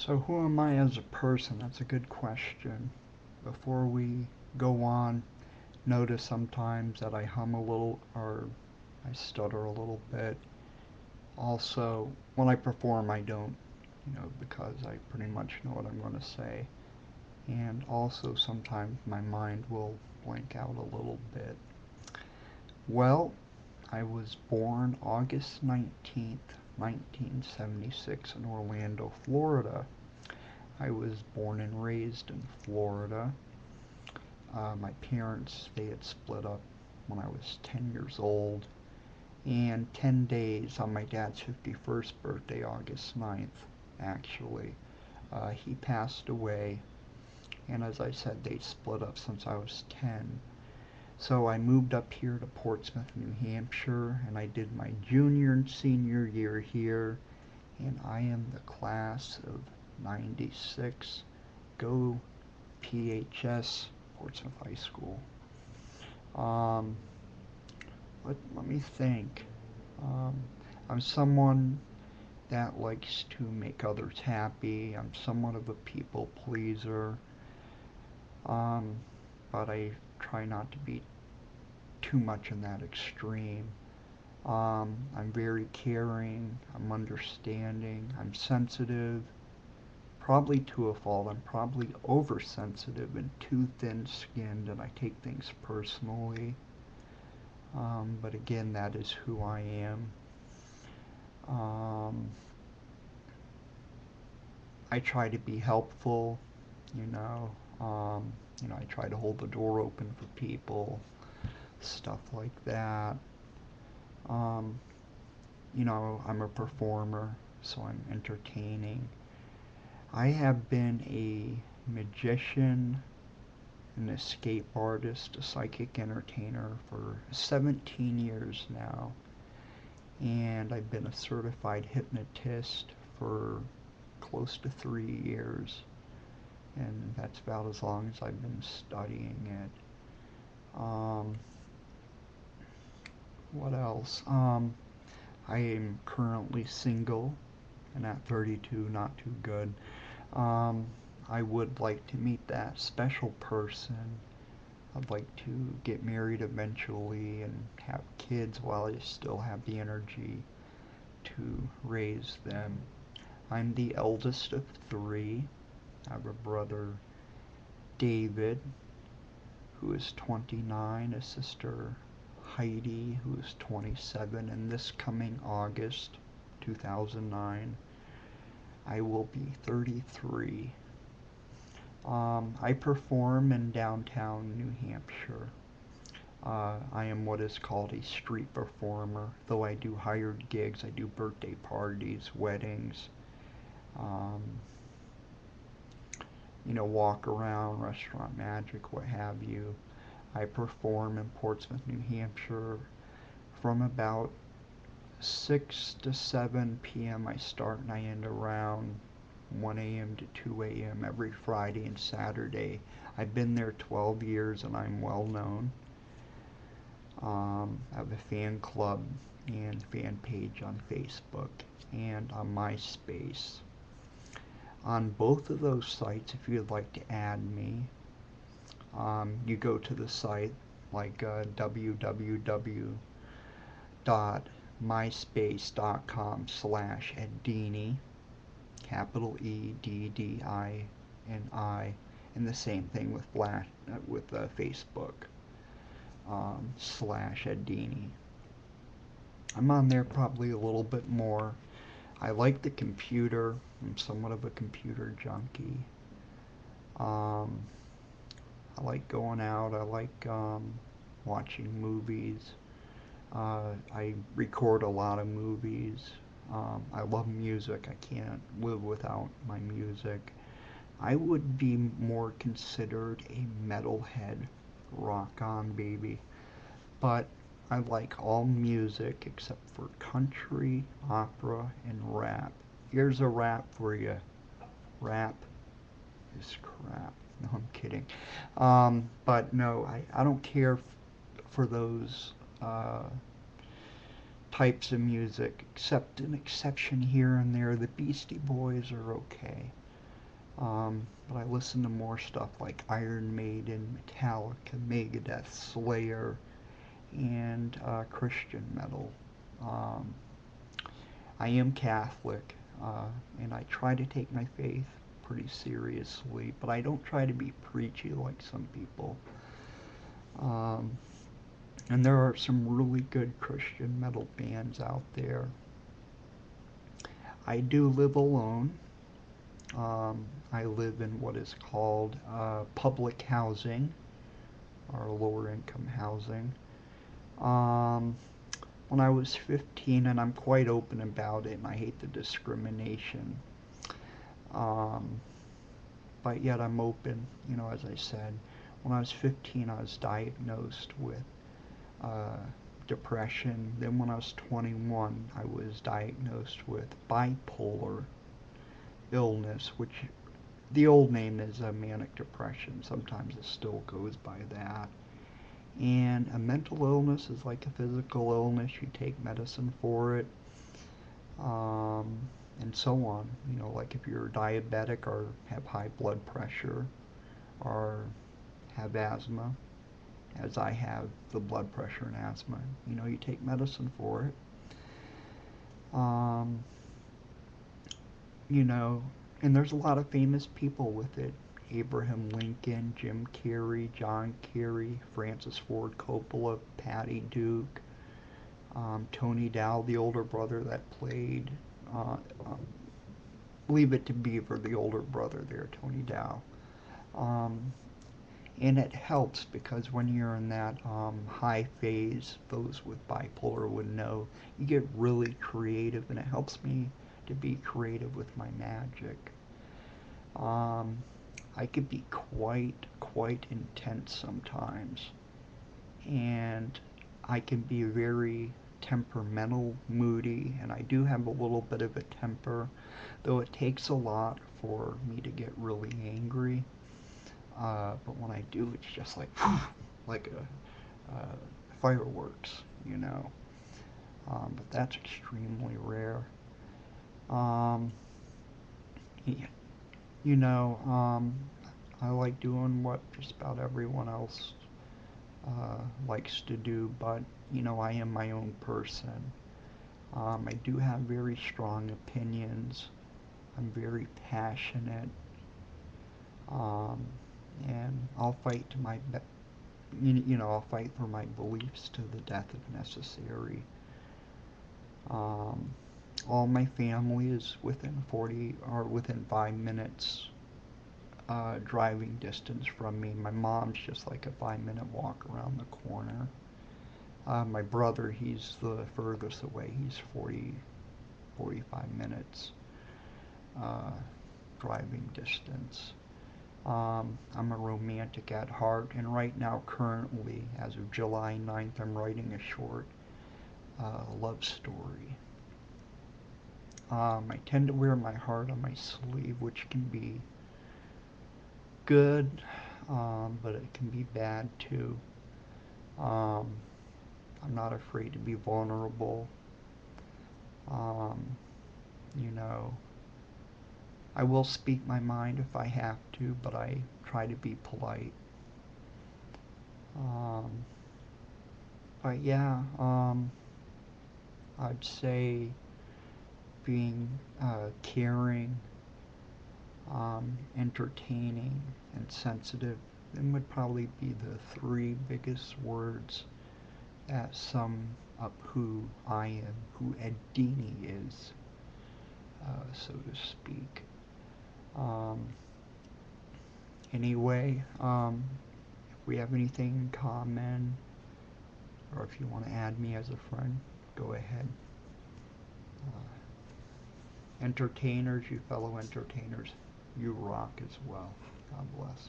So who am I as a person? That's a good question. Before we go on, notice sometimes that I hum a little or I stutter a little bit. Also, when I perform, I don't, because I pretty much know what I'm going to say. And also, sometimes my mind will blank out a little bit. Well, I was born August 19th, 1976 in Orlando, Florida. I was born and raised in Florida. My parents, they had split up when I was 10 years old. And 10 days on my dad's 51st birthday, August 9th, actually, he passed away. And as I said, they split up since I was 10. So I moved up here to Portsmouth, New Hampshire, and I did my junior and senior year here. And I am the class of 96. Go PHS, Portsmouth High School. Um, let me think. Um, I'm someone that likes to make others happy. I'm somewhat of a people pleaser. Um, but I try not to be too much in that extreme. I'm very caring. I'm understanding. I'm sensitive. Probably to a fault. I'm probably oversensitive and too thin-skinned, and I take things personally. But again, that is who I am. Um, I try to be helpful, you know. I try to hold the door open for people, stuff like that. Um, I'm a performer, so I'm entertaining. I have been a magician, an escape artist, a psychic entertainer for 17 years now. And I've been a certified hypnotist for close to 3 years. And that's about as long as I've been studying it. What else? I am currently single, and at 32, not too good. Um, I would like to meet that special person. I'd like to get married eventually and have kids while I still have the energy to raise them. I'm the eldest of three. I have a brother, David, who is 29, a sister, Heidi, who is 27, and this coming August 2009, I will be 33. I perform in downtown New Hampshire. I am what is called a street performer, though I do hired gigs. I do birthday parties, weddings, um, walk around, restaurant magic, what have you. I perform in Portsmouth, New Hampshire from about 6 to 7 p.m. I start and I end around 1 a.m. to 2 a.m. every Friday and Saturday. I've been there 12 years and I'm well known. I have a fan club and fan page on Facebook and on MySpace. On both of those sites, if you'd like to add me, you go to the site like www.myspace.com/Eddini, capital Eddini, and the same thing with Facebook /Eddini. I'm on there probably a little bit more. I like the computer. I'm somewhat of a computer junkie. Um, I like going out. I like watching movies. I record a lot of movies. I love music. I can't live without my music. I would be more considered a metalhead, rock on baby. But I like all music except for country, opera, and rap. Here's a rap for you. Rap is crap. No, I'm kidding. But no, I don't care for those types of music, except an exception here and there. The Beastie Boys are okay. But I listen to more stuff like Iron Maiden, Metallica, Megadeth, Slayer, and Christian metal. Um, I am Catholic, and I try to take my faith pretty seriously, but I don't try to be preachy like some people. Um, and there are some really good Christian metal bands out there. I do live alone. I live in what is called public housing, or lower income housing. Um, when I was 15, and I'm quite open about it, and I hate the discrimination. Um, but yet I'm open, as I said. When I was 15, I was diagnosed with uh, depression. Then when I was 21, I was diagnosed with bipolar illness, which the old name is manic depression. Sometimes it still goes by that. And a mental illness is like a physical illness. You take medicine for it, um, and so on. Like if you're diabetic or have high blood pressure or have asthma, as I have the blood pressure and asthma, you take medicine for it. Um, you know, and there's a lot of famous people with it. Abraham Lincoln, Jim Carrey, John Kerry, Francis Ford Coppola, Patty Duke, Tony Dow, the older brother that played uh, uh, Leave It to Beaver, the older brother there, Tony Dow. Um, and it helps because when you're in that high phase, those with bipolar would know, you get really creative, and it helps me to be creative with my magic. Um, I could be quite intense sometimes, and I can be very temperamental, moody, and I do have a little bit of a temper, though it takes a lot for me to get really angry. But when I do, it's just like like fireworks. But that's extremely rare. Um, yeah, you know, um, I like doing what just about everyone else likes to do, but I am my own person. I do have very strong opinions. I'm very passionate, um, and I'll fight to my I'll fight for my beliefs to the death if necessary. Um, all my family is within 40 or within 5 minutes driving distance from me. My mom's just like a 5 minute walk around the corner. My brother, he's the furthest away. He's 45 minutes uh, driving distance. I'm a romantic at heart, and right now, currently, as of July 9th, I'm writing a short love story. I tend to wear my heart on my sleeve, which can be good, but it can be bad too. Um, I'm not afraid to be vulnerable. Um, you know, I will speak my mind if I have to, but I try to be polite. Um, but yeah, I'd say being caring, entertaining, and sensitive, them would probably be the three biggest words that sum up who I am, who Ed Dini is, so to speak. Um, anyway, if we have anything in common, or if you want to add me as a friend, go ahead. Entertainers, you fellow entertainers, you rock as well. God bless.